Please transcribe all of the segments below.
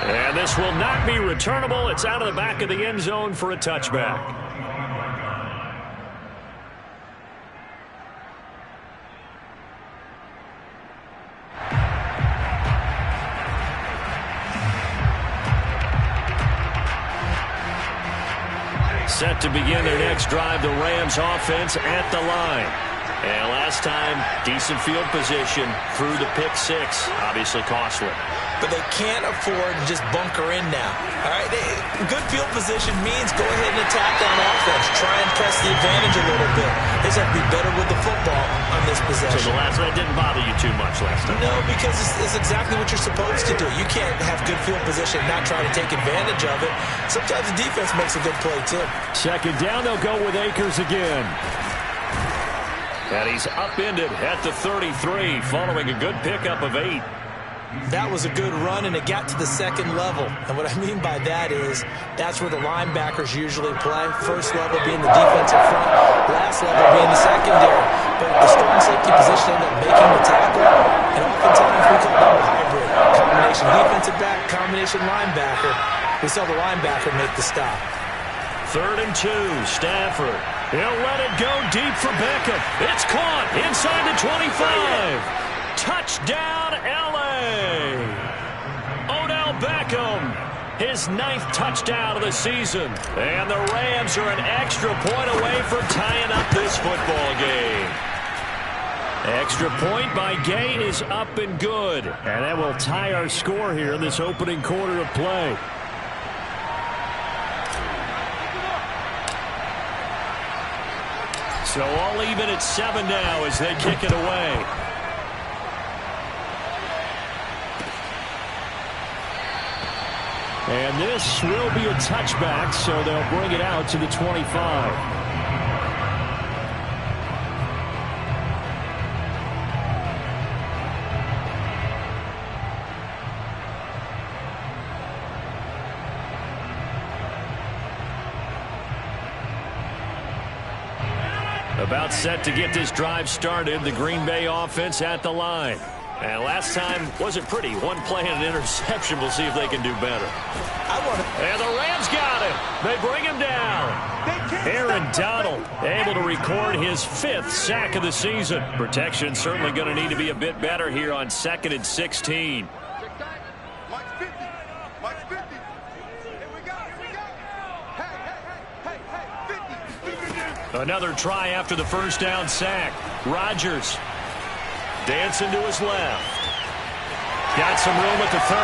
And this will not be returnable. It's out of the back of the end zone for a touchback. Set to begin their next drive, the Rams offense at the line. And last time, decent field position through the pick six. Obviously costly. But they can't afford to just bunker in now. All right, good field position means go ahead and attack on offense. Try and press the advantage a little bit. They just have to be better with the football on this possession. So that didn't bother you too much last time? No, because it's exactly what you're supposed to do. You can't have good field position and not try to take advantage of it. Sometimes the defense makes a good play, too. Second down, they'll go with Akers again. And he's upended at the 33 following a good pickup of 8. That was a good run, and it got to the second level. And what I mean by that is that's where the linebackers usually play. First level being the defensive front, last level being the secondary. But the strong safety position ended up making the tackle. And oftentimes we call that a hybrid. Combination defensive back, combination linebacker. We saw the linebacker make the stop. 3rd and 2, Stafford. He'll let it go deep for Beckham. It's caught inside the 25. Touchdown, L.A. Odell Beckham, his 9th touchdown of the season. And the Rams are an extra point away from tying up this football game. Extra point by Gay is up and good. And that will tie our score here in this opening quarter of play. So all even at 7 now as they kick it away. And this will be a touchback, so they'll bring it out to the 25. About set to get this drive started, the Green Bay offense at the line. And last time wasn't pretty. One play and an interception. We'll see if they can do better. And the Rams got him. They bring him down. Aaron Donald able to record his 5th sack of the season. Protection certainly going to need to be a bit better here on 2nd and 16. Another try after the first down sack. Rodgers dancing to his left. Got some room at the 30.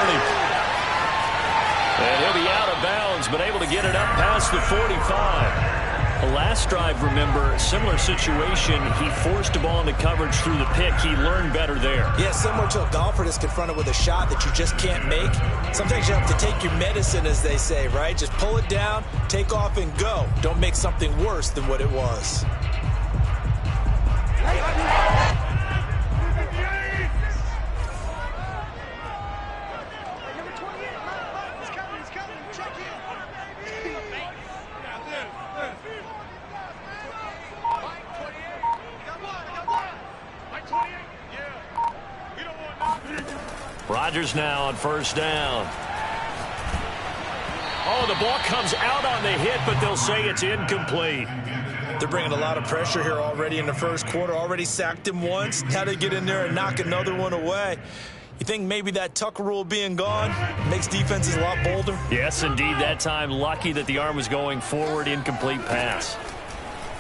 And he'll be out of bounds, but able to get it up past the 45. The last drive, remember, similar situation. He forced the ball into coverage through the pick. He learned better there. Yeah, similar to a golfer that's confronted with a shot that you just can't make. Sometimes you have to take your medicine, as they say, right? Just pull it down, take off, and go. Don't make something worse than what it was. Rodgers now on first down. Oh, the ball comes out on the hit, but they'll say it's incomplete. They're bringing a lot of pressure here already in the first quarter. Already sacked him once. Now they get in there and knock another one away. You think maybe that Tucker rule being gone makes defenses a lot bolder? Yes, indeed. That time, lucky that the arm was going forward. Incomplete pass.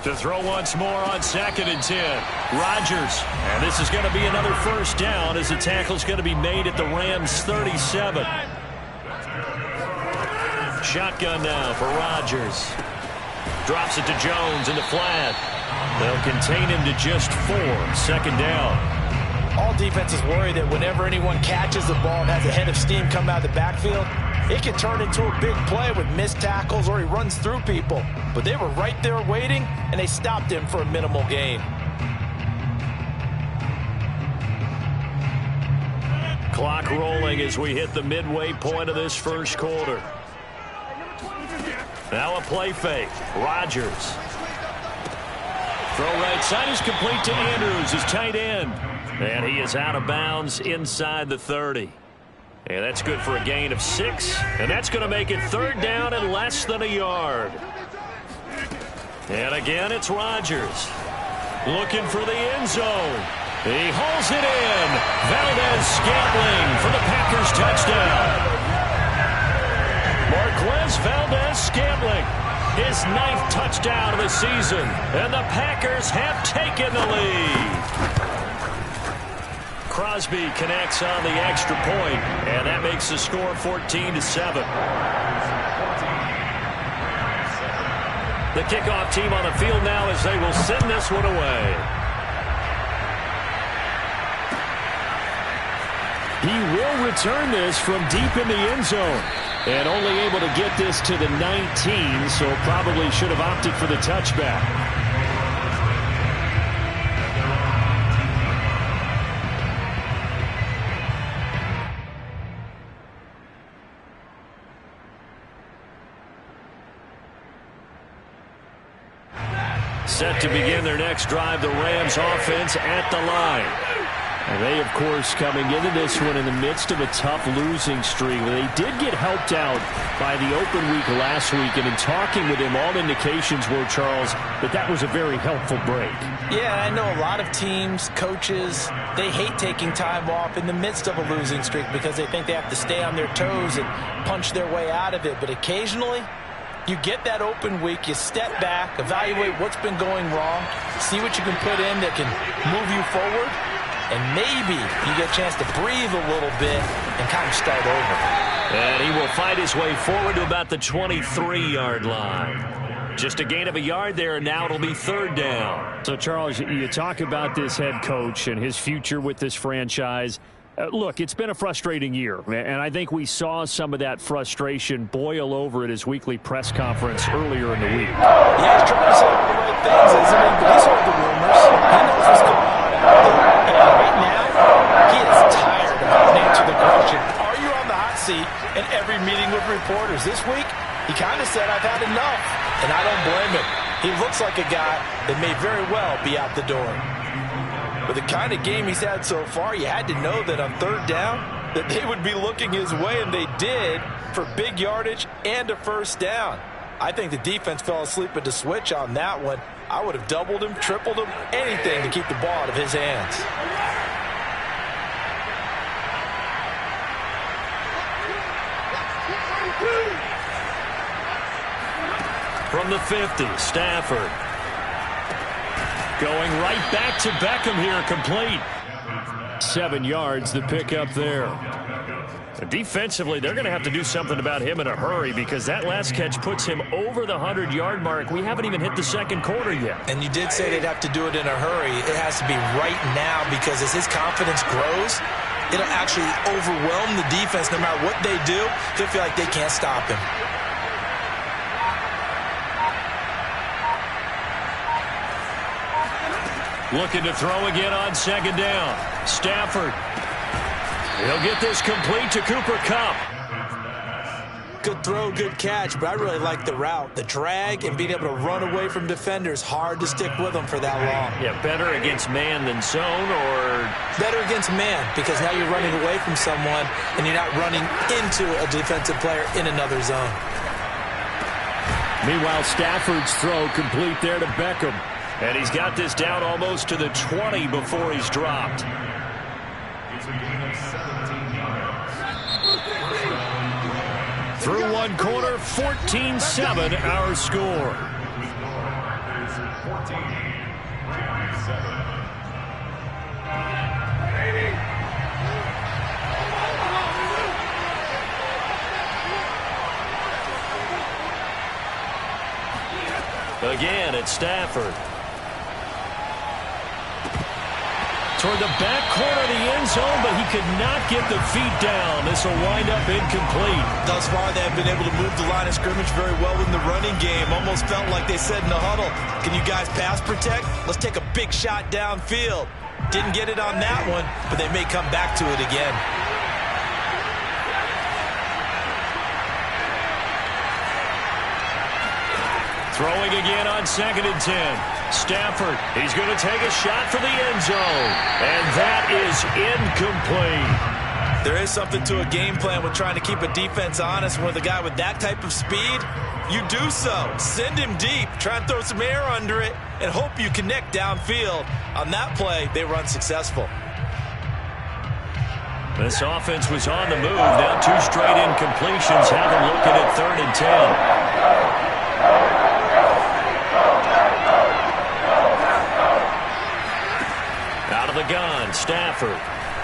To throw once more on 2nd and 10. Rodgers. And this is going to be another first down as the tackle is going to be made at the Rams 37. Shotgun now for Rodgers. Drops it to Jones in the flat. They'll contain him to just 4. 2nd down. All defenses worry that whenever anyone catches the ball and has a head of steam come out of the backfield, it can turn into a big play with missed tackles or he runs through people. But they were right there waiting, and they stopped him for a minimal gain. Clock rolling as we hit the midway point of this first quarter. Now a play fake. Rodgers. Throw right side is complete to Andrews, his tight end. And he is out of bounds inside the 30. And that's good for a gain of 6. And that's going to make it third down and less than a yard. And again, it's Rodgers. Looking for the end zone. He hauls it in. Valdez-Scantling for the Packers touchdown. Marquez Valdez-Scantling, his 9th touchdown of the season. And the Packers have taken the lead. Crosby connects on the extra point, and that makes the score 14-7. The kickoff team on the field now as they will send this one away. He will return this from deep in the end zone. And only able to get this to the 19, so probably should have opted for the touchback. Set to begin their next drive, the Rams offense at the line. And they, of course, coming into this one in the midst of a tough losing streak. They did get helped out by the open week last week, and in talking with him, all indications were, Charles, that was a very helpful break. Yeah, I know a lot of teams, coaches, they hate taking time off in the midst of a losing streak because they think they have to stay on their toes and punch their way out of it. But occasionally, you get that open week, you step back, evaluate what's been going wrong, see what you can put in that can move you forward, and maybe you get a chance to breathe a little bit and kind of start over. And he will fight his way forward to about the 23-yard line. Just a gain of a yard there, and now it'll be third down. So, Charles, you talk about this head coach and his future with this franchise. Look, it's been a frustrating year, and I think we saw some of that frustration boil over at his weekly press conference earlier in the week. Yeah, he's trying to say all the right things, isn't he? But he's heard the rumors. He knows what's going on out there. And right now, he is tired of having to answer the question, are you on the hot seat in every meeting with reporters? This week, he kind of said, I've had enough, and I don't blame him. He looks like a guy that may very well be out the door. With the kind of game he's had so far, you had to know that on third down, that they would be looking his way, and they did, for big yardage and a first down. I think the defense fell asleep at the switch on that one. I would have doubled him, tripled him, anything to keep the ball out of his hands. From the 50, Stafford. Going right back to Beckham here, complete. 7 yards, the pickup there. Defensively, they're going to have to do something about him in a hurry because that last catch puts him over the 100-yard mark. We haven't even hit the second quarter yet. And you did say they'd have to do it in a hurry. It has to be right now because as his confidence grows, it'll actually overwhelm the defense. No matter what they do, he'll feel like they can't stop him. Looking to throw again on second down. Stafford. He'll get this complete to Cooper Kupp. Good throw, good catch, but I really like the route. The drag and being able to run away from defenders, hard to stick with them for that long. Yeah, better against man than zone, or? Better against man, because now you're running away from someone and you're not running into a defensive player in another zone. Meanwhile, Stafford's throw complete there to Beckham. And he's got this down almost to the 20 before he's dropped. Through one quarter, 14-7 our score. Again, it's Stafford. Toward the back corner of the end zone, but he could not get the feet down. This will wind up incomplete. Thus far, they have been able to move the line of scrimmage very well in the running game. Almost felt like they said in the huddle, can you guys pass protect? Let's take a big shot downfield. Didn't get it on that one, but they may come back to it again. Throwing again on 2nd and 10. Stafford, he's going to take a shot for the end zone. And that is incomplete. There is something to a game plan with trying to keep a defense honest. When with a guy with that type of speed, you do so. Send him deep, try and throw some air under it, and hope you connect downfield. On that play, they were unsuccessful. This offense was on the move. Now 2 straight incompletions. Have them looking at 3rd and 10. Out of the gun, Stafford.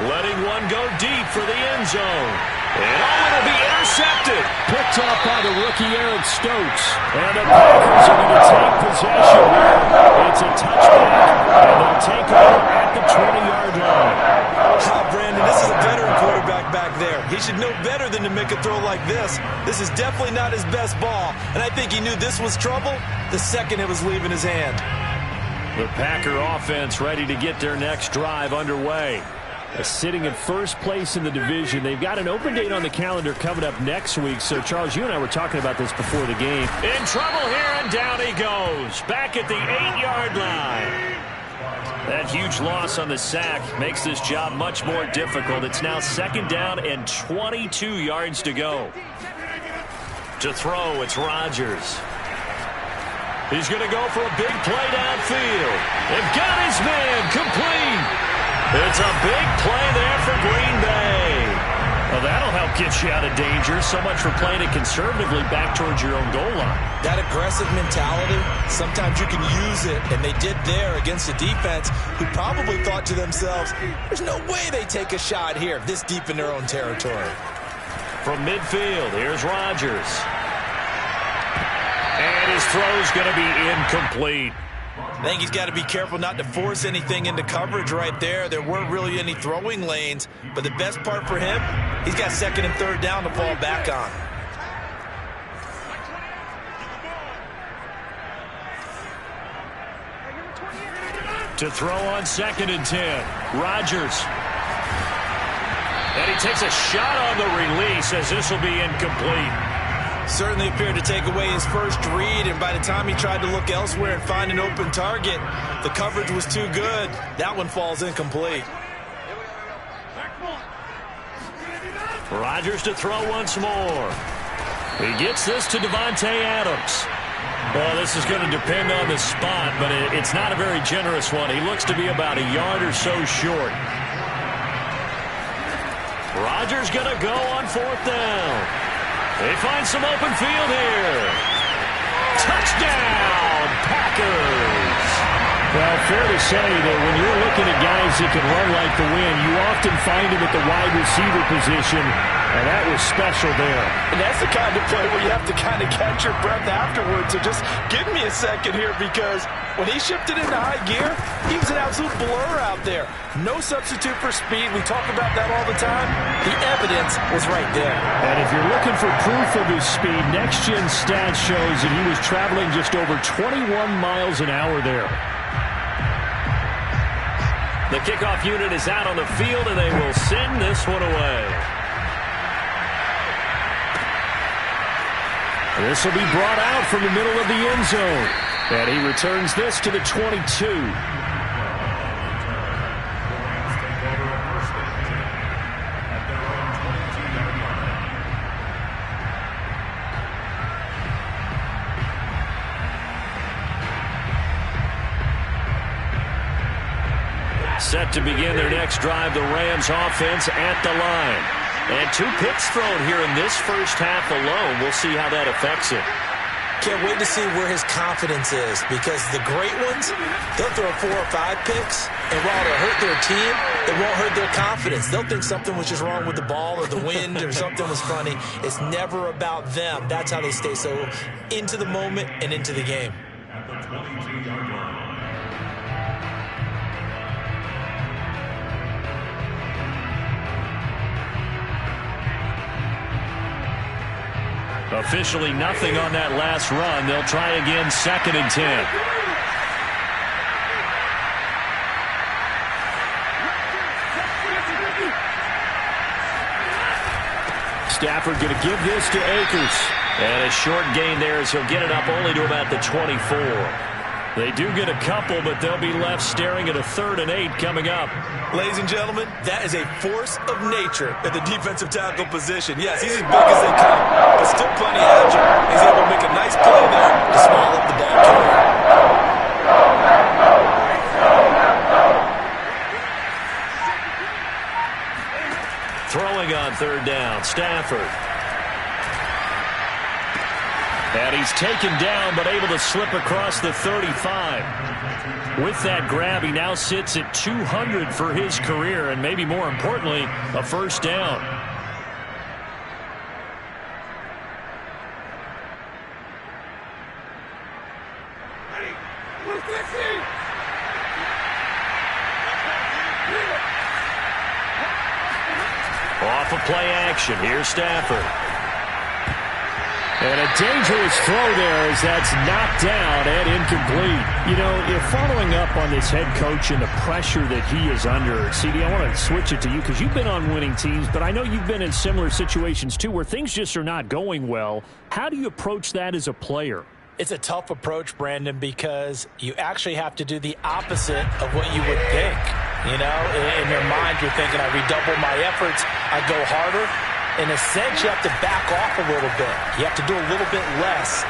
Letting one go deep for the end zone. And it'll be intercepted. Picked off by the rookie Eric Stokes. And the Packers are going to take possession here. It's a touchback. And they'll take over at the 20-yard line. Brandon, this is a veteran quarterback back there. He should know better than to make a throw like this. This is definitely not his best ball. And I think he knew this was trouble the second it was leaving his hand. The Packer offense ready to get their next drive underway. Sitting in first place in the division. They've got an open date on the calendar coming up next week. So, Charles, you and I were talking about this before the game. In trouble here, and down he goes. Back at the 8-yard line. That huge loss on the sack makes this job much more difficult. It's now 2nd down and 22 yards to go. To throw, it's Rodgers. He's going to go for a big play downfield. They've got his man complete. It's a big play there for Green Bay. Well, that'll help get you out of danger. So much for playing it conservatively back towards your own goal line. That aggressive mentality, sometimes you can use it, and they did there against a defense who probably thought to themselves, there's no way they take a shot here this deep in their own territory. From midfield, here's Rodgers. And his throw's going to be incomplete. I think he's got to be careful not to force anything into coverage right there. There weren't really any throwing lanes, but the best part for him, he's got 2nd and 3rd down to fall back on. To throw on 2nd and 10, Rodgers. And he takes a shot on the release as this will be incomplete. Certainly appeared to take away his first read, and by the time he tried to look elsewhere and find an open target, the coverage was too good. That one falls incomplete. Rodgers to throw once more. He gets this to Davante Adams. Well, this is going to depend on the spot, but it's not a very generous one. He looks to be about a yard or so short. Rodgers going to go on 4th down. They find some open field here. Touchdown, Packers. Well, fair to say that when you're looking at guys that can run like the wind, you often find them at the wide receiver position, and that was special there. And that's the kind of play where you have to kind of catch your breath afterwards. So just give me a second here, because when he shifted into high gear, he was an absolute blur out there. No substitute for speed. We talk about that all the time. The evidence was right there. And if you're looking for proof of his speed, Next Gen Stats shows that he was traveling just over 21 miles an hour there. The kickoff unit is out on the field, and they will send this one away. This will be brought out from the middle of the end zone. And he returns this to the 22. Set to begin their next drive, the Rams offense at the line. And 2 picks thrown here in this first half alone. We'll see how that affects it. Can't wait to see where his confidence is, because the great ones, they'll throw 4 or 5 picks, and while it'll hurt their team, it won't hurt their confidence. They'll think something was just wrong with the ball or the wind or something was funny. It's never about them. That's how they stay so into the moment and into the game. Officially nothing on that last run. They'll try again, 2nd and 10. Stafford going to give this to Akers. And a short gain there as he'll get it up only to about the 24. They do get a couple, but they'll be left staring at a 3rd and 8 coming up. Ladies and gentlemen, that is a force of nature at the defensive tackle position. Yes, he's as big as they come, but still plenty agile. He's able to make a nice play there to small up the ball carrier. Throwing on 3rd down, Stafford. And he's taken down, but able to slip across the 35. With that grab, he now sits at 200 for his career, and maybe more importantly, a 1st down. Off of play action, here's Stafford. And a dangerous throw there as that's knocked down and incomplete. You know, if following up on this head coach and the pressure that he is under, CD, I want to switch it to you because you've been on winning teams, but I know you've been in similar situations too where things just are not going well. How do you approach that as a player? It's a tough approach, Brandon, because you actually have to do the opposite of what you would think. You know, in your mind, you're thinking, I redouble my efforts, I go harder. In a sense, you have to back off a little bit. You have to do a little bit less.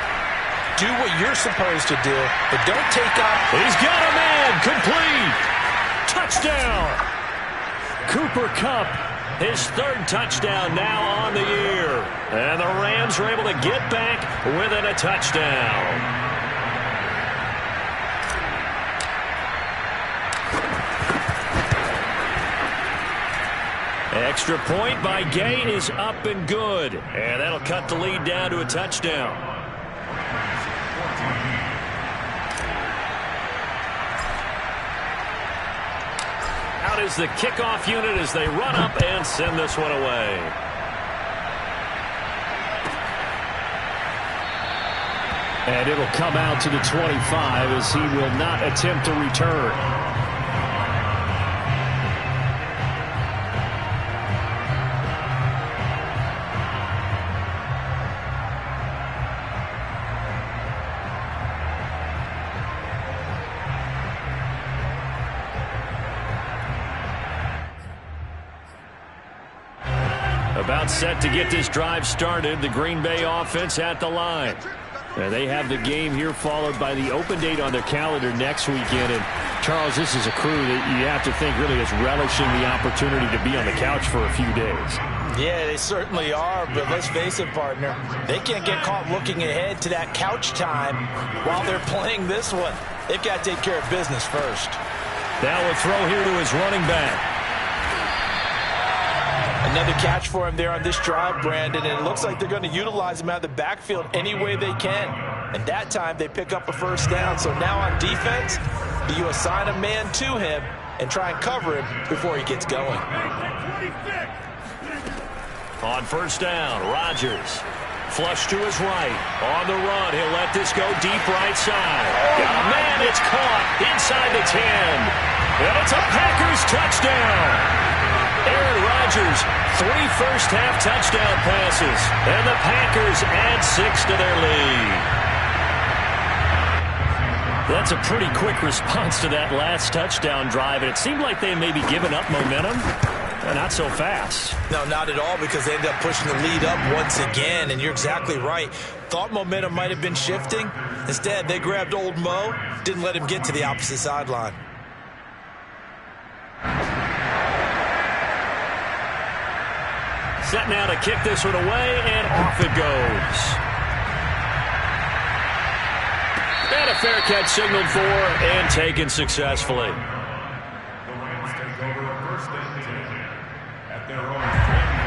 Do what you're supposed to do, but don't take on. He's got a man, complete. Touchdown. Cooper Kupp, his 3rd touchdown now on the year. And the Rams are able to get back within a touchdown. Extra point by Gay is up and good. And that'll cut the lead down to a touchdown. Out is the kickoff unit as they run up and send this one away. And it'll come out to the 25 as he will not attempt to return. About set to get this drive started, the Green Bay offense at the line. And they have the game here followed by the open date on their calendar next weekend. And, Charles, this is a crew that you have to think really is relishing the opportunity to be on the couch for a few days. Yeah, they certainly are, but let's face it, partner. They can't get caught looking ahead to that couch time while they're playing this one. They've got to take care of business first. Now a throw here to his running back. Another catch for him there on this drive, Brandon, and it looks like they're going to utilize him out of the backfield any way they can. And that time they pick up a 1st down. So now on defense, do you assign a man to him and try and cover him before he gets going? On 1st down, Rodgers. Flush to his right. On the run, he'll let this go deep right side. Got a man, it's caught inside the 10. And it's a Packers touchdown. Aaron Rodgers, 3 first-half touchdown passes, and the Packers add 6 to their lead. That's a pretty quick response to that last touchdown drive, and it seemed like they may be giving up momentum. Not so fast. No, not at all, because they ended up pushing the lead up once again, and you're exactly right. Thought momentum might have been shifting. Instead, they grabbed old Mo, didn't let him get to the opposite sideline. Set now to kick this one away, and off it goes. And a fair catch signaled for and taken successfully.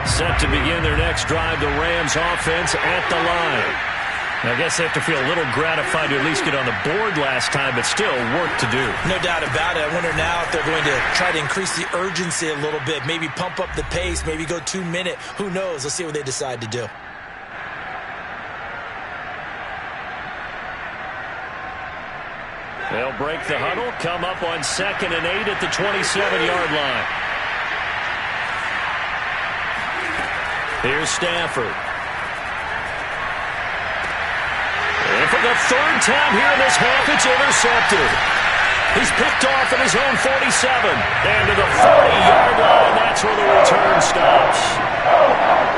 Set to begin their next drive, the Rams offense at the line. I guess they have to feel a little gratified to at least get on the board last time, but still work to do. No doubt about it. I wonder now if they're going to try to increase the urgency a little bit, maybe pump up the pace, maybe go 2-minute. Who knows? Let's see what they decide to do. They'll break the huddle, come up on 2nd and 8 at the 27-yard line. Here's Stafford. And for the third time here in this half, it's intercepted. He's picked off at his own 47. And to the 40-yard line, that's where the return stops.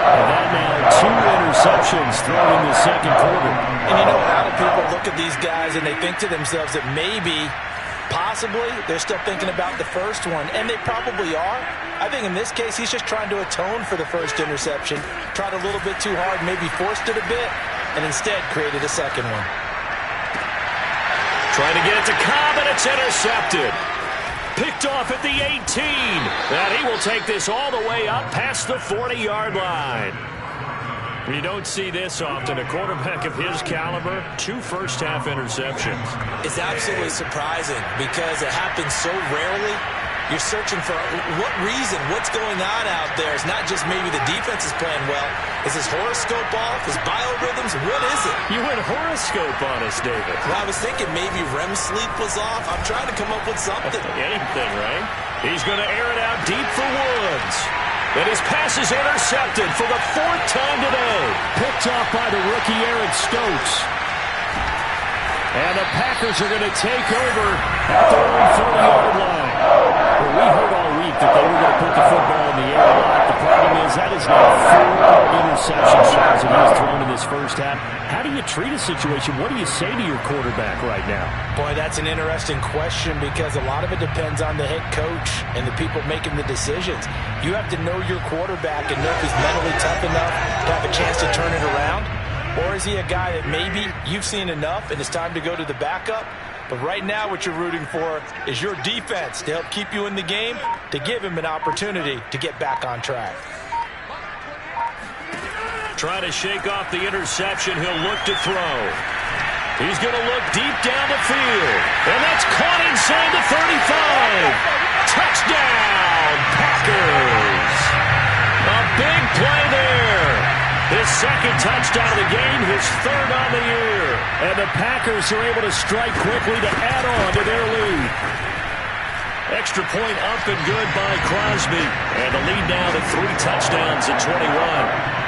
And that now 2 interceptions thrown in the second quarter. And you know, a lot of people look at these guys and they think to themselves that maybe, possibly, they're still thinking about the first one. And they probably are. I think in this case, he's just trying to atone for the first interception. Tried a little bit too hard, maybe forced it a bit, and instead created a second one. Trying to get it to Cobb, and it's intercepted. Picked off at the 18. And he will take this all the way up past the 40-yard line. You don't see this often. A quarterback of his caliber, 2 first-half interceptions. It's absolutely surprising because it happens so rarely. You're searching for what reason, what's going on out there. It's not just maybe the defense is playing well. Is his horoscope off? His biorhythms? What is it? You went horoscope on us, David. Well, I was thinking maybe REM sleep was off. I'm trying to come up with something. Anything, right? He's going to air it out deep for Woods. And his pass is intercepted for the 4th time today. Picked off by the rookie Aaron Stokes. And the Packers are going to take over at their own 40-yard line. Well, we heard all week that they were going to put the football in the air a lot. The problem is that is now 4 interceptions that he has thrown in this first half. How do you treat a situation? What do you say to your quarterback right now? Boy, that's an interesting question because a lot of it depends on the head coach and the people making the decisions. You have to know your quarterback and know if he's mentally tough enough to have a chance to turn it around. Or is he a guy that maybe you've seen enough and it's time to go to the backup? But right now what you're rooting for is your defense to help keep you in the game, to give him an opportunity to get back on track. Trying to shake off the interception. He'll look to throw. He's going to look deep down the field. And that's caught inside the 35. Touchdown, Packers. A big play there. His second touchdown of the game, his 3rd on the year. And the Packers are able to strike quickly to add on to their lead. Extra point up and good by Crosby. And the lead now to 3 touchdowns at 21.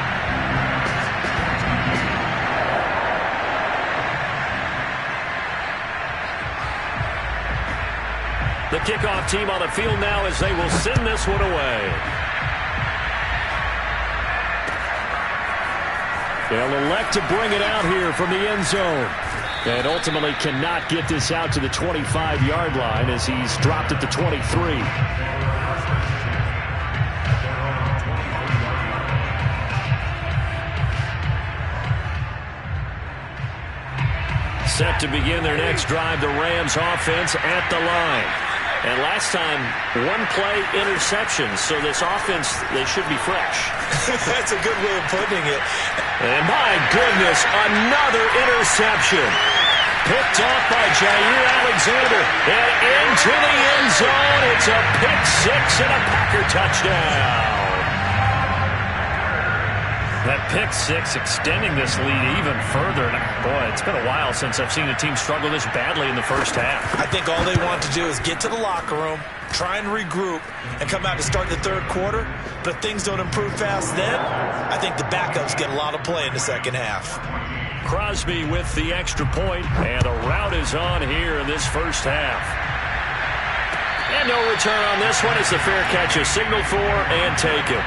The kickoff team on the field now as they will send this one away. They'll elect to bring it out here from the end zone. And ultimately cannot get this out to the 25-yard line as he's dropped at the 23. Set to begin their next drive, the Rams offense at the line. And last time, 1-play interceptions, so this offense, they should be fresh. That's a good way of putting it. And my goodness, another interception. Picked off by Jair Alexander. And into the end zone, it's a pick 6 and a Packer touchdown. That pick 6 extending this lead even further. And boy, it's been a while since I've seen a team struggle this badly in the first half. I think all they want to do is get to the locker room, try and regroup, and come out to start the 3rd quarter. But if things don't improve fast then, I think the backups get a lot of play in the second half. Crosby with the extra point, and a route is on here in this first half. And no return on this one. It's a fair catch, a signal for, and taken.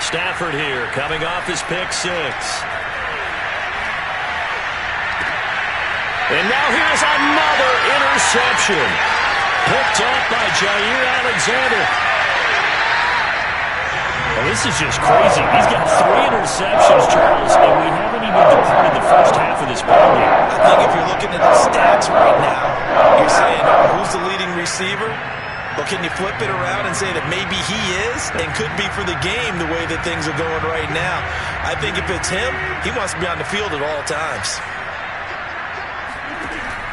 Stafford here, coming off his pick 6. And now here's another interception. Picked off by Jair Alexander. Well, this is just crazy. He's got 3 interceptions, Charles, and we haven't even departed the first half of this ballgame. I think if you're looking at the stats right now, you're saying, who's the leading receiver? Well, can you flip it around and say that maybe he is and could be for the game the way that things are going right now? I think if it's him, he wants to be on the field at all times.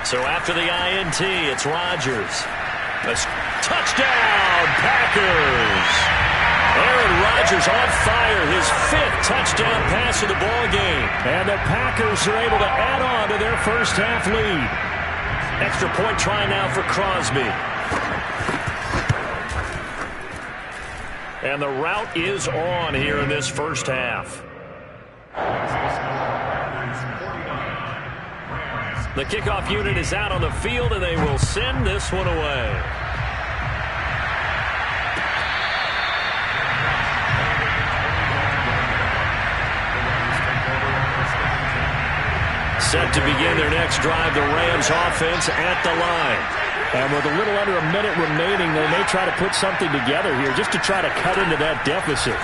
So after the INT, it's Rodgers. Touchdown, Packers! Aaron Rodgers on fire, his 5th touchdown pass of the ball game. And the Packers are able to add on to their first half lead. Extra point try now for Crosby. And the route is on here in this first half. The kickoff unit is out on the field, and they will send this one away. Set to begin their next drive, the Rams offense at the line. And with a little under a minute remaining, they may try to put something together here just to try to cut into that deficit.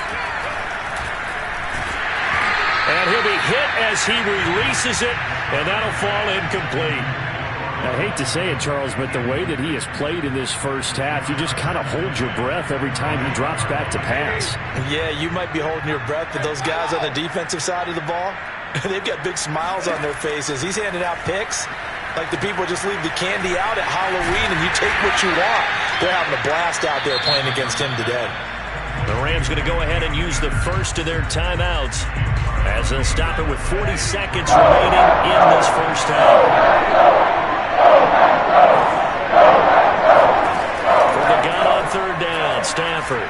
And he'll be hit as he releases it, and that'll fall incomplete. I hate to say it, Charles, but the way that he has played in this first half, you just kind of hold your breath every time he drops back to pass. Yeah, you might be holding your breath, but those guys on the defensive side of the ball, they've got big smiles on their faces. He's handing out picks like the people just leave the candy out at Halloween and you take what you want. They're having a blast out there playing against him today. The Rams going to go ahead and use the first of their timeouts as they'll stop it with 40 seconds remaining in this first half. For the gun on third down, Stafford.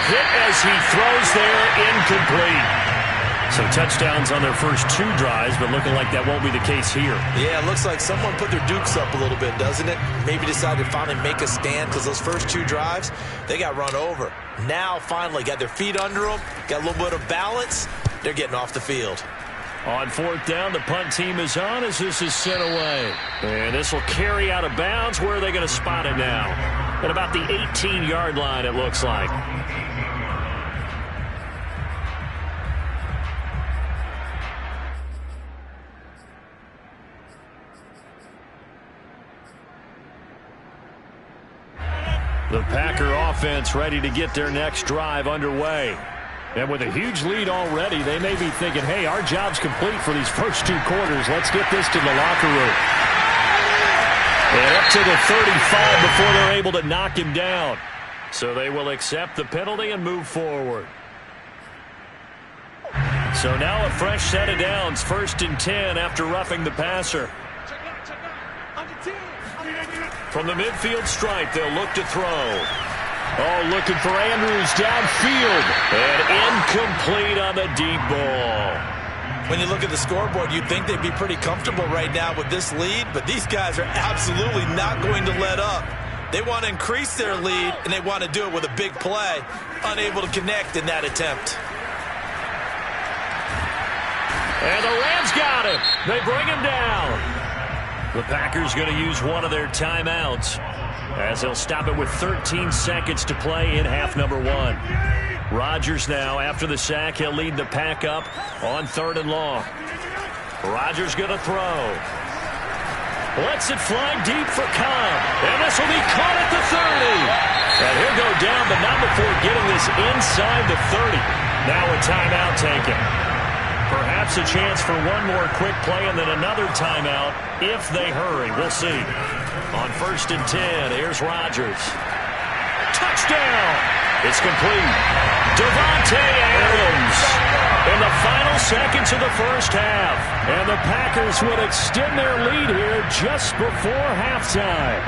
Hit as he throws there, incomplete. So touchdowns on their first two drives, but looking like that won't be the case here. Yeah, it looks like someone put their dukes up a little bit, doesn't it? Maybe decided to finally make a stand because those first two drives, they got run over. Now, finally, got their feet under them, got a little bit of balance. They're getting off the field. On fourth down, the punt team is on as this is sent away. And this will carry out of bounds. Where are they going to spot it now? At about the 18-yard line, it looks like. The Packer offense ready to get their next drive underway. And with a huge lead already, they may be thinking, hey, our job's complete for these first two quarters. Let's get this to the locker room. And up to the 35 before they're able to knock him down. So they will accept the penalty and move forward. So now a fresh set of downs, 1st and 10 after roughing the passer. From the midfield stripe, they'll look to throw. Looking for Andrews downfield. And incomplete on the deep ball. When you look at the scoreboard, you'd think they'd be pretty comfortable right now with this lead, but these guys are absolutely not going to let up. They want to increase their lead, and they want to do it with a big play. Unable to connect in that attempt. And the Rams got him. They bring him down. The Packers going to use one of their timeouts as they'll stop it with 13 seconds to play in half number one. Rodgers now, after the sack, he'll lead the pack up on 3rd and long. Rodgers going to throw. Lets it fly deep for Cobb. And this will be caught at the 30. And he'll go down, but not before getting this inside the 30. Now a timeout taken. Perhaps a chance for one more quick play and then another timeout if they hurry. We'll see. On 1st and 10, here's Rodgers. Touchdown! It's complete. Devontae Adams in the final seconds of the first half. And the Packers would extend their lead here just before halftime.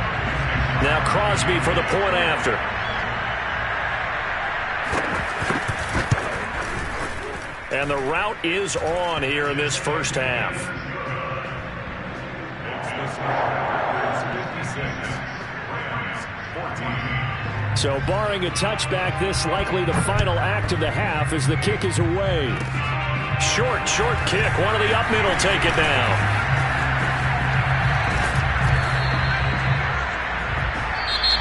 Now Crosby for the point after. And the route is on here in this first half. So barring a touchback, this likely the final act of the half as the kick is away. Short kick. One of the up middle take it now.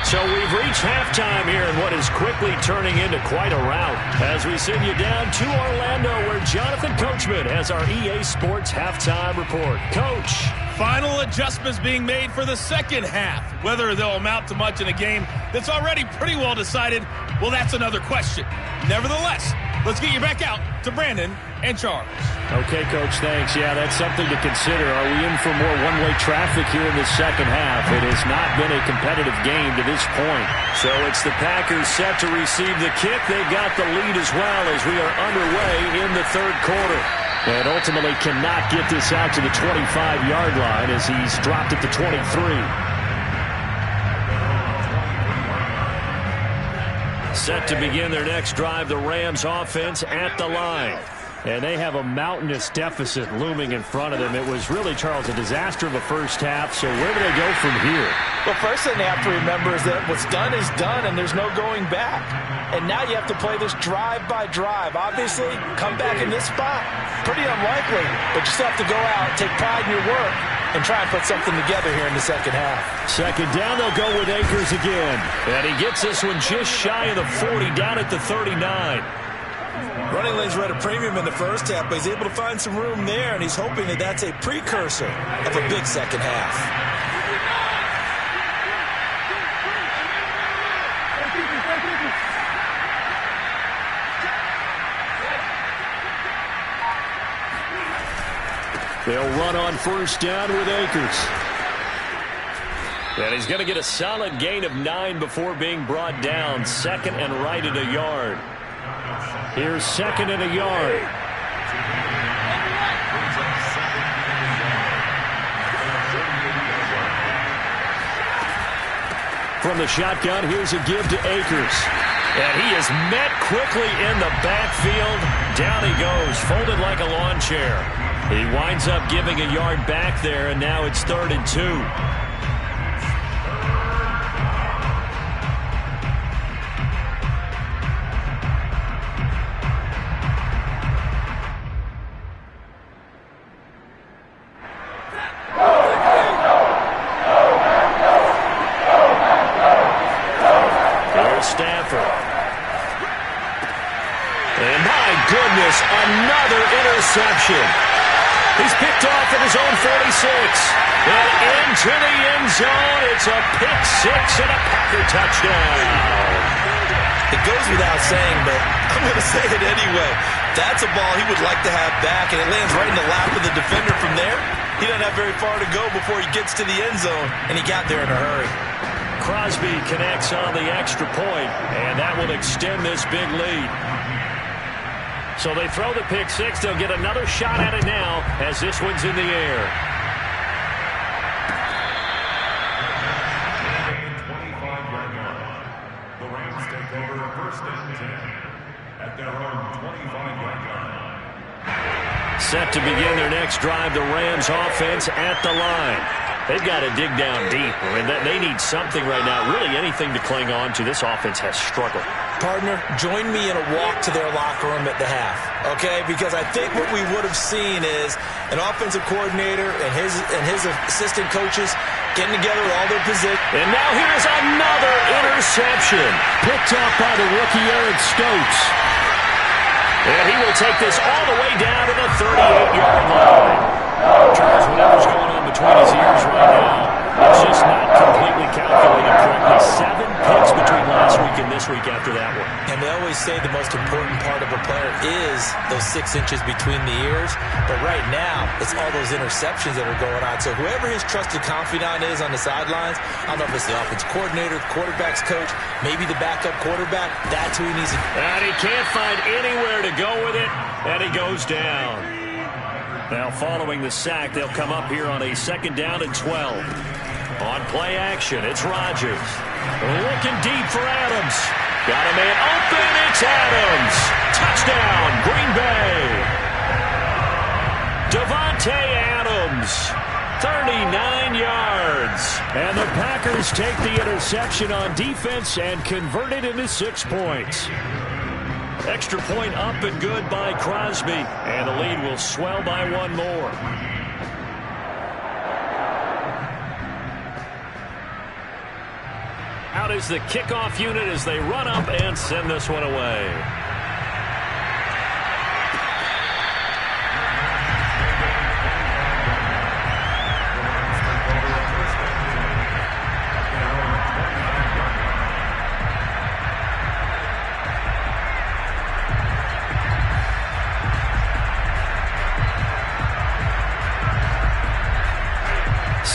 So we've reached halftime here in what is quickly turning into quite a rout as we send you down to Orlando where Jonathan Coachman has our EA Sports halftime report. Coach. Final adjustments being made for the second half. Whether they'll amount to much in a game that's already pretty well decided, well, that's another question. Nevertheless, let's get you back out to Brandon and Charles. Okay, Coach, thanks. Yeah, that's something to consider. Are we in for more one-way traffic here in the second half? It has not been a competitive game to this point. So it's the Packers set to receive the kick. They got the lead as well as we are underway in the third quarter. And ultimately cannot get this out to the 25-yard line as he's dropped at the 23. Set to begin their next drive, the Rams offense at the line. And they have a mountainous deficit looming in front of them. It was really, Charles, a disaster of a first half. So where do they go from here? Well, first thing they have to remember is that what's done is done, and there's no going back. And now you have to play this drive by drive. Obviously, come back in this spot, pretty unlikely. But you still have to go out, take pride in your work, and try and put something together here in the second half. Second down, they'll go with Akers again. And he gets this one just shy of the 40, down at the 39. Running lanes were at a premium in the first half, but he's able to find some room there, and he's hoping that that's a precursor of a big second half. They'll run on first down with Akers. And he's going to get a solid gain of 9 before being brought down. Second and right at a yard. Here's second and a yard. From the shotgun, here's a give to Akers. And he is met quickly in the backfield. Down he goes, folded like a lawn chair. He winds up giving a yard back there, and now it's 3rd and 2. Another interception. He's picked off at his own 46. And into the end zone. It's a pick six and a Packer touchdown. It goes without saying, but I'm going to say it anyway. That's a ball he would like to have back, and it lands right in the lap of the defender from there. He doesn't have very far to go before he gets to the end zone, and he got there in a hurry. Crosby connects on the extra point, and that will extend this big lead. So they throw the pick six. They'll get another shot at it now as this one's in the air. The Rams take over first and 10 at their own 25-yard line. Set to begin their next drive, the Rams offense at the line. They've got to dig down deep. I mean, they need something right now, really anything to cling on to. This offense has struggled. Partner, join me in a walk to their locker room at the half, okay? Because I think what we would have seen is an offensive coordinator and his assistant coaches getting together with all their positions. And now here's another interception. Picked up by the rookie Eric Stokes. And he will take this all the way down to the 38-yard line. Charles, whatever's going on between his ears right now, it's just not completely calculated correctly. 7 picks between last week and this week after that one. And they always say the most important part of a player is those 6 inches between the ears. But right now, it's all those interceptions that are going on. So whoever his trusted confidant is on the sidelines, I don't know if it's the offensive coordinator, the quarterback's coach, maybe the backup quarterback, that's who he needs to. And he can't find anywhere to go with it, and he goes down. Now following the sack, they'll come up here on a 2nd down and 12. On play action, it's Rodgers. Looking deep for Adams. Got a man open, it's Adams. Touchdown, Green Bay. Devontae Adams, 39 yards. And the Packers take the interception on defense and convert it into 6 points. Extra point up and good by Crosby. And the lead will swell by 1 more. Out is the kickoff unit as they run up and send this one away.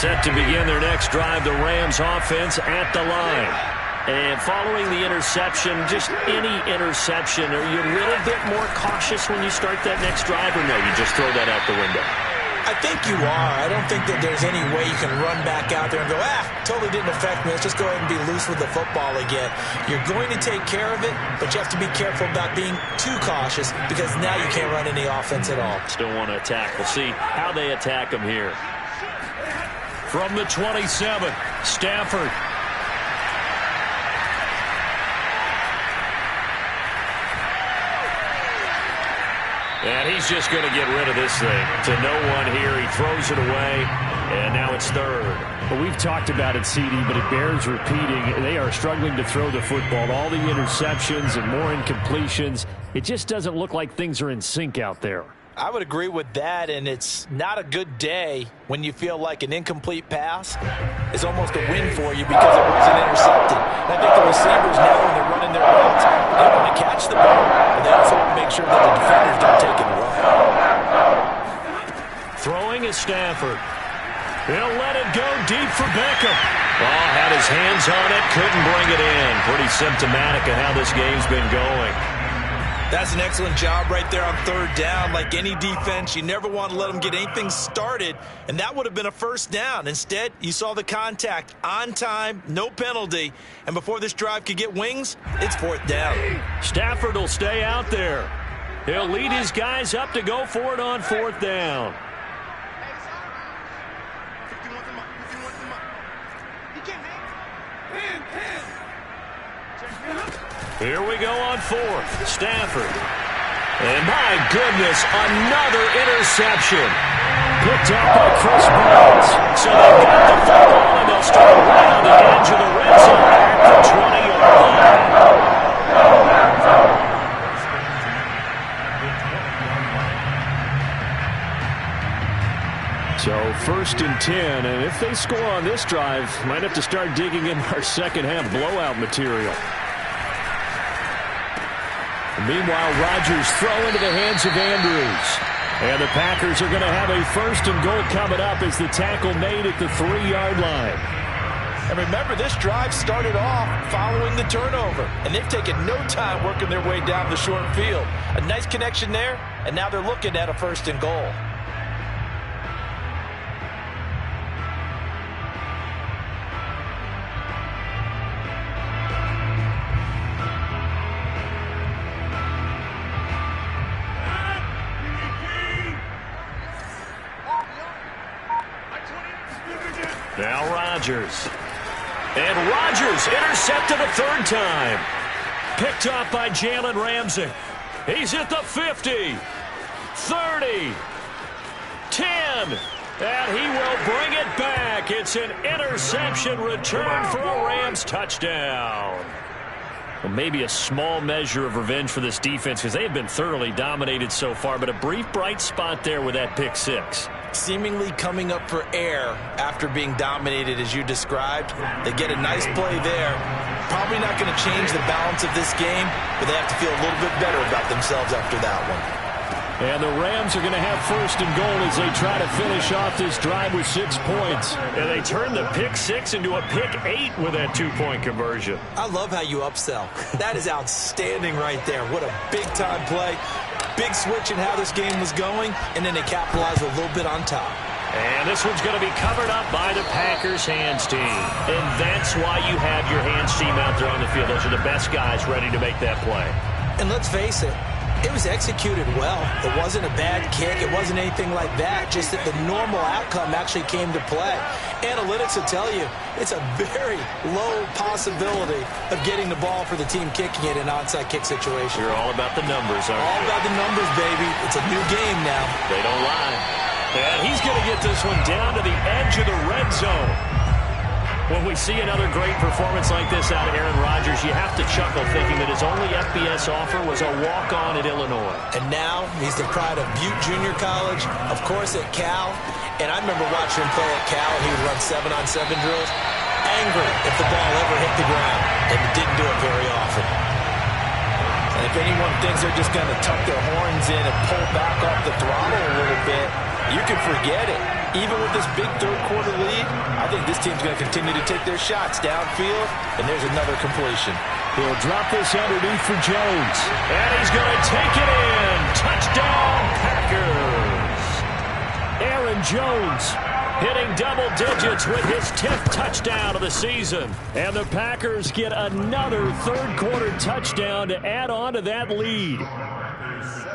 Set to begin their next drive, the Rams offense at the line. And following the interception, just any interception, are you a little bit more cautious when you start that next drive, or no, you just throw that out the window? I think you are. I don't think that there's any way you can run back out there and go, totally didn't affect me. Let's just go ahead and be loose with the football again. You're going to take care of it, but you have to be careful about being too cautious because now you can't run any offense at all. Still want to attack. We'll see how they attack him here. From the 27, Stafford. And he's just going to get rid of this thing. To no one here. He throws it away, and now it's third. Well, we've talked about it, CD, but it bears repeating. They are struggling to throw the football. All the interceptions and more incompletions. It just doesn't look like things are in sync out there. I would agree with that, and it's not a good day when you feel like an incomplete pass is almost a win for you because it wasn't intercepted. And I think the receivers now, when they're running their routes, they want to catch the ball, but they also want to make sure that the defenders don't take it away. Throwing is Stafford. He'll let it go deep for Beckham. Oh, had his hands on it, couldn't bring it in. Pretty symptomatic of how this game's been going. That's an excellent job right there on third down. Like any defense, you never want to let them get anything started, and that would have been a first down. Instead, you saw the contact on time, no penalty, and before this drive could get wings, it's fourth down. Stafford will stay out there. He'll lead his guys up to go for it on fourth down. Here we go on fourth. Stafford. And my goodness, another interception. Picked up by Chris Barnes. So they've got the football, and they'll start right on the edge of the red zone at the 20-yard line. So first and 10, and if they score on this drive, might have to start digging in our second half blowout material. Meanwhile, Rodgers throw into the hands of Andrews. And the Packers are going to have a first and goal coming up as the tackle made at the 3-yard line. And remember, this drive started off following the turnover, and they've taken no time working their way down the short field. A nice connection there, and now they're looking at a first and goal. Now Rodgers. And Rodgers intercepted a third time. Picked up by Jalen Ramsey. He's at the 50, 30, 10, and he will bring it back. It's an interception return for a Rams touchdown. Well, maybe a small measure of revenge for this defense because they have been thoroughly dominated so far, but a brief bright spot there with that pick six. Seemingly coming up for air after being dominated as you described. They get a nice play there. Probably not going to change the balance of this game, but they have to feel a little bit better about themselves after that one. And the Rams are going to have first and goal as they try to finish off this drive with 6 points. And they turn the pick six into a pick 8 with that 2-point conversion. I love how you upsell. That is outstanding right there. What a big-time play. Big switch in how this game was going, and then they capitalized a little bit on top. And this one's going to be covered up by the Packers hands team. And that's why you have your hands team out there on the field. Those are the best guys ready to make that play. And let's face it, it was executed well. It wasn't a bad kick. It wasn't anything like that. Just that the normal outcome actually came to play. Analytics will tell you it's a very low possibility of getting the ball for the team kicking it in an onside kick situation. You're all about the numbers, aren't you? All about the numbers, baby. It's a new game now. They don't lie. And he's going to get this one down to the edge of the red zone. When we see another great performance like this out of Aaron Rodgers, you have to chuckle thinking that his only FBS offer was a walk-on at Illinois. And now he's the pride of Butte Junior College, of course at Cal. And I remember watching him play at Cal, and he would run 7-on-7 drills. Angry if the ball ever hit the ground, and he didn't do it very often. And if anyone thinks they're just going to tuck their horns in and pull back off the throttle a little bit, you can forget it. Even with this big third-quarter lead, I think this team's going to continue to take their shots downfield, and there's another completion. He'll drop this underneath for Jones. And he's going to take it in. Touchdown, Packers. Aaron Aaron Jones, hitting double digits with his 10th touchdown of the season. And the Packers get another third-quarter touchdown to add on to that lead.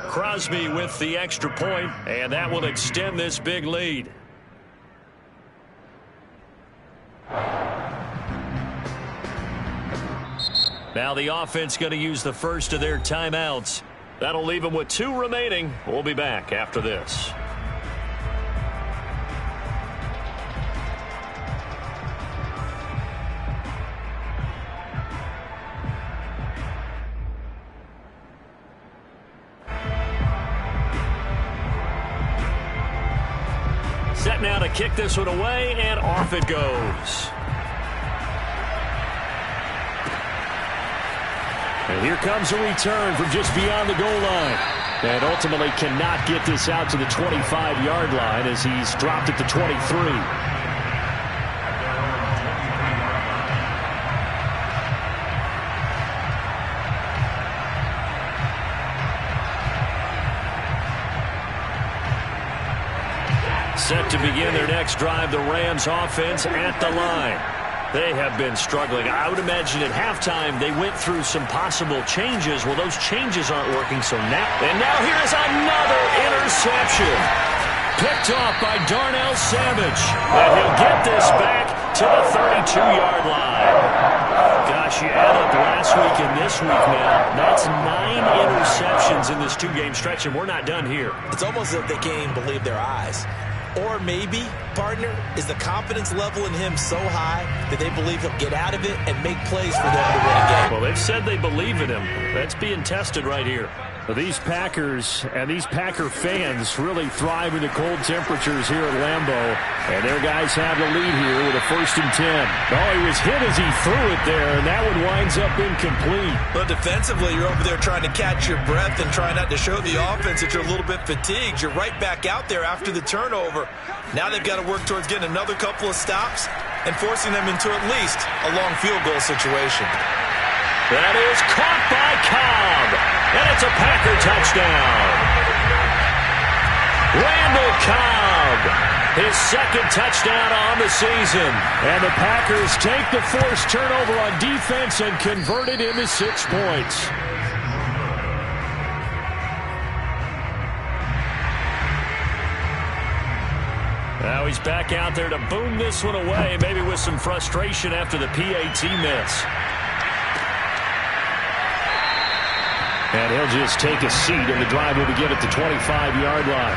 Crosby with the extra point, and that will extend this big lead. Now the offense going to use the first of their timeouts. That'll leave them with 2 remaining. We'll be back after this. Set now to kick this one away, and off it goes. And here comes a return from just beyond the goal line. And ultimately cannot get this out to the 25-yard line as he's dropped at the 23. Set to begin their next drive, the Rams offense at the line. They have been struggling. I would imagine at halftime they went through some possible changes. Well, those changes aren't working, so now... And now here's another interception. Picked off by Darnell Savage. And he'll get this back to the 32-yard line. Gosh, you add up last week and this week now. That's 9 interceptions in this 2-game stretch, and we're not done here. It's almost as if they can't even believe their eyes. Or maybe, partner, is the confidence level in him so high that they believe he'll get out of it and make plays for them to win a game. Well, they've said they believe in him. That's being tested right here. Well, these Packers and these Packer fans really thrive in the cold temperatures here at Lambeau. And their guys have the lead here with a 1st and 10. Oh, he was hit as he threw it there, and that one winds up incomplete. But defensively, you're over there trying to catch your breath and try not to show the offense that you're a little bit fatigued. You're right back out there after the turnover. Now they've got to work towards getting another couple of stops and forcing them into at least a long field goal situation. That is caught by Cobb, and it's a Packer touchdown. Randall Cobb, his 2nd touchdown on the season. And the Packers take the forced turnover on defense and convert it into 6 points. Now he's back out there to boom this one away, maybe with some frustration after the PAT miss. And he'll just take a seat, and the drive will begin at the 25-yard line.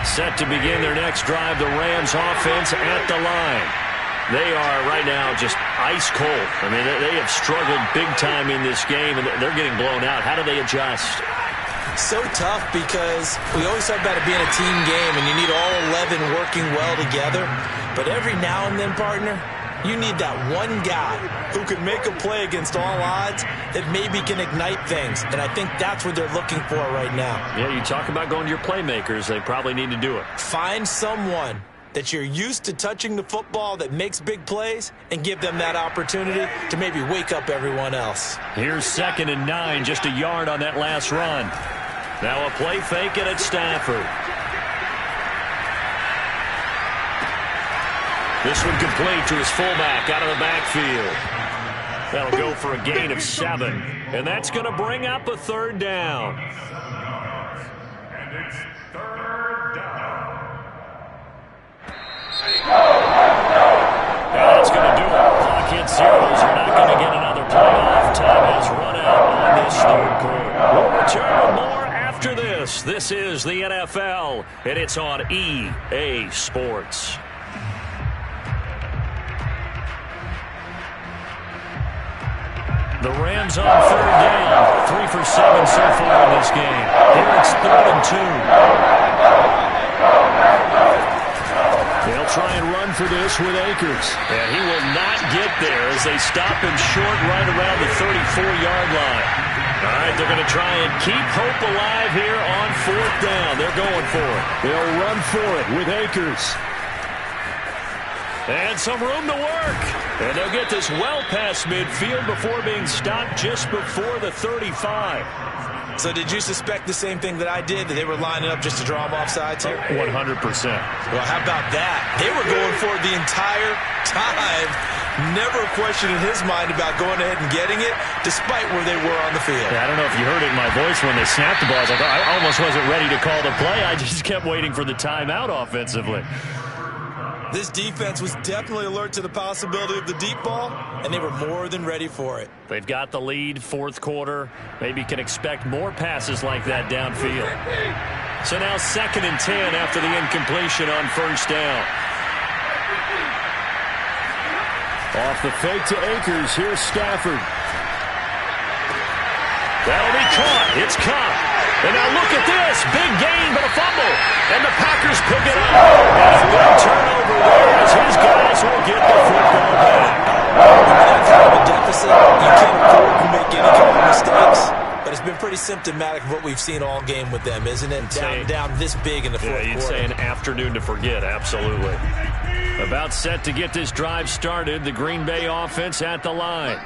Set to begin their next drive, the Rams offense at the line. They are right now just ice cold. I mean, they have struggled big time in this game, and they're getting blown out. How do they adjust? So tough because we always talk about it being a team game, and you need all 11 working well together. But every now and then, partner, you need that one guy who can make a play against all odds that maybe can ignite things. And I think that's what they're looking for right now. Yeah, you talk about going to your playmakers. They probably need to do it. Find someone that you're used to touching the football that makes big plays and give them that opportunity to maybe wake up everyone else. Here's 2nd and 9, just a yard on that last run. Now a play fake it at Stafford. This one complete to his fullback out of the backfield. That'll go for a gain of 7. And that's going to bring up a 3rd down. And it's 3rd down. That's going to do it. Clock hits zeros. You're not going to get another playoff. Time has run out on this 3rd quarter. We'll return with more after this. This is the NFL, and it's on EA Sports. The Rams on 3rd down. 3 for 7 so far in this game. Here it's 3rd and 2. They'll try and run for this with Akers. And he will not get there as they stop him short right around the 34-yard line. All right, they're going to try and keep hope alive here on 4th down. They're going for it. They'll run for it with Akers. And some room to work. And they'll get this well past midfield before being stopped just before the 35. So did you suspect the same thing that I did, that they were lining up just to draw them off sides here? 100%. Well, how about that? They were going for it the entire time. Never a question in his mind about going ahead and getting it, despite where they were on the field. Yeah, I don't know if you heard it in my voice when they snapped the ball. I was like, I almost wasn't ready to call the play. I just kept waiting for the timeout offensively. This defense was definitely alert to the possibility of the deep ball, and they were more than ready for it. They've got the lead, 4th quarter. Maybe can expect more passes like that downfield. So now 2nd and 10 after the incompletion on 1st down. Off the fake to Akers, here's Stafford. That'll be caught. It's caught. And now look at this. Big gain, but a fumble. And the Packers pick it up. And a big turnover there as his guys will get the football back. That kind of a deficit, you can't afford to make any kind of mistakes. But it's been pretty symptomatic of what we've seen all game with them, isn't it? Down this big in the 4th quarter. You'd say an afternoon to forget, absolutely. About set to get this drive started, the Green Bay offense at the line.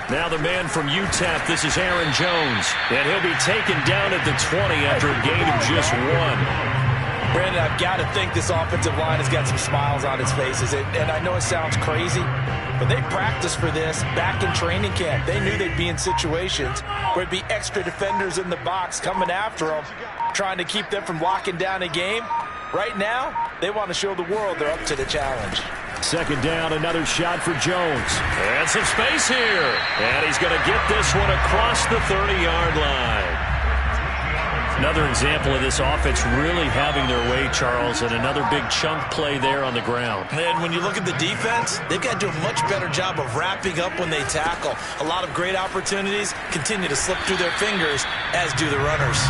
Now the man from UTEP, this is Aaron Jones. And he'll be taken down at the 20 after a gain of just 1. Brandon, I've got to think this offensive line has got some smiles on its faces. And I know it sounds crazy, but they practiced for this back in training camp. They knew they'd be in situations where it'd be extra defenders in the box coming after them, trying to keep them from locking down a game. Right now, they want to show the world they're up to the challenge. 2nd down, another shot for Jones. And some space here. And he's going to get this one across the 30-yard line. Another example of this offense really having their way, Charles, and another big chunk play there on the ground. And when you look at the defense, they've got to do a much better job of wrapping up when they tackle. A lot of great opportunities continue to slip through their fingers, as do the runners.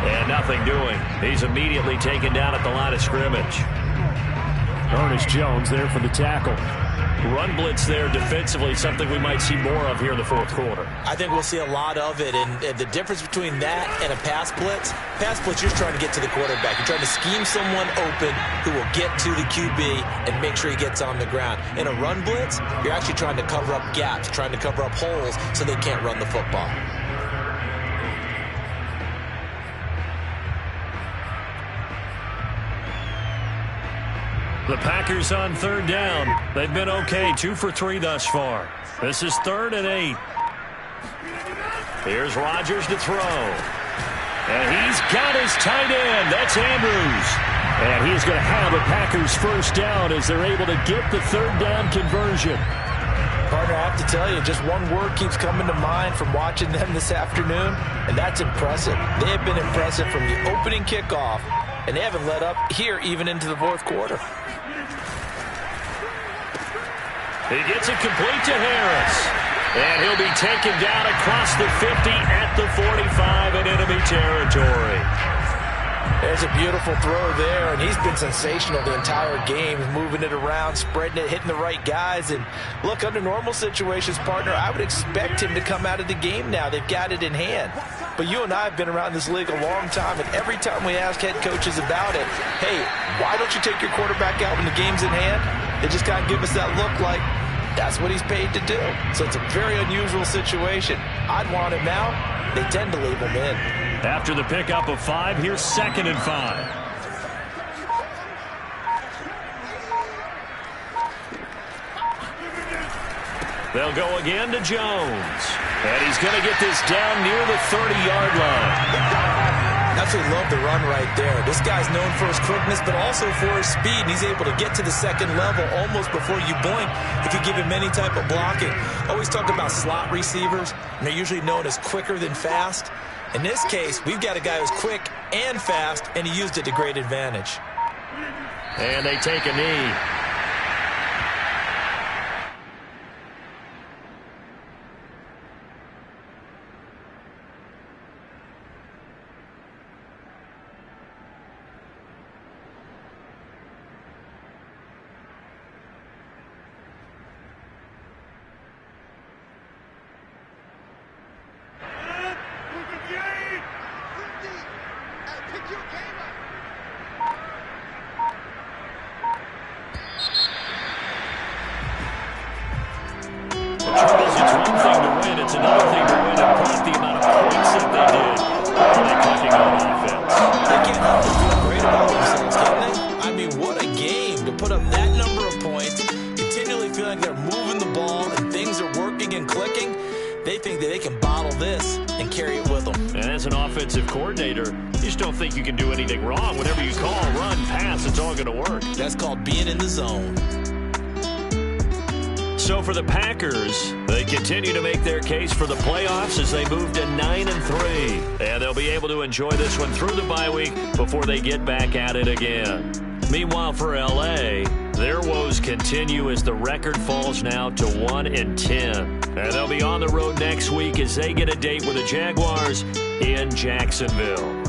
And nothing doing. He's immediately taken down at the line of scrimmage. Ernest Jones there for the tackle. Run blitz there defensively, something we might see more of here in the 4th quarter. I think we'll see a lot of it, and the difference between that and a pass blitz, you're trying to get to the quarterback. You're trying to scheme someone open who will get to the QB and make sure he gets on the ground. In a run blitz, you're actually trying to cover up gaps, trying to cover up holes so they can't run the football. The Packers on 3rd down. They've been okay, 2 for 3 thus far. This is 3rd and 8. Here's Rodgers to throw. And he's got his tight end. That's Andrews. And he's going to have a Packers 1st down as they're able to get the 3rd down conversion. Partner, I have to tell you, just one word keeps coming to mind from watching them this afternoon, and that's impressive. They have been impressive from the opening kickoff, and they haven't let up here even into the 4th quarter. He gets it complete to Harris. And he'll be taken down across the 50 at the 45 in enemy territory. There's a beautiful throw there, and he's been sensational the entire game, moving it around, spreading it, hitting the right guys. And look, under normal situations, partner, I would expect him to come out of the game now. They've got it in hand. But you and I have been around this league a long time, and every time we ask head coaches about it, hey, why don't you take your quarterback out when the game's in hand? They just kind of give us that look like that's what he's paid to do. So it's a very unusual situation. I'd want him now. They tend to leave him in. After the pickup of 5, here's 2nd and 5. They'll go again to Jones. And he's going to get this down near the 30-yard line. Absolutely love the run right there. This guy's known for his quickness, but also for his speed. And he's able to get to the 2nd level almost before you blink if you give him any type of blocking. Always talk about slot receivers, and they're usually known as quicker than fast. In this case, we've got a guy who's quick and fast, and he used it to great advantage. And they take a knee. Charles, it's one thing to win. It's another thing to win and put up the amount of points that they did by clicking on offense. They can't help but feel great about themselves, can they? I mean, what a game to put up that number of points, continually feeling they're moving the ball and things are working and clicking. They think that they can bottle this and carry it with them. And as an offensive coordinator, you just don't think you can do anything wrong. Whatever you call, run, pass, it's all going to work. That's called being in the zone. So for the Packers, they continue to make their case for the playoffs as they move to 9-3. And they'll be able to enjoy this one through the bye week before they get back at it again. Meanwhile, for L.A., their woes continue as the record falls now to 1-10. And they'll be on the road next week as they get a date with the Jaguars in Jacksonville.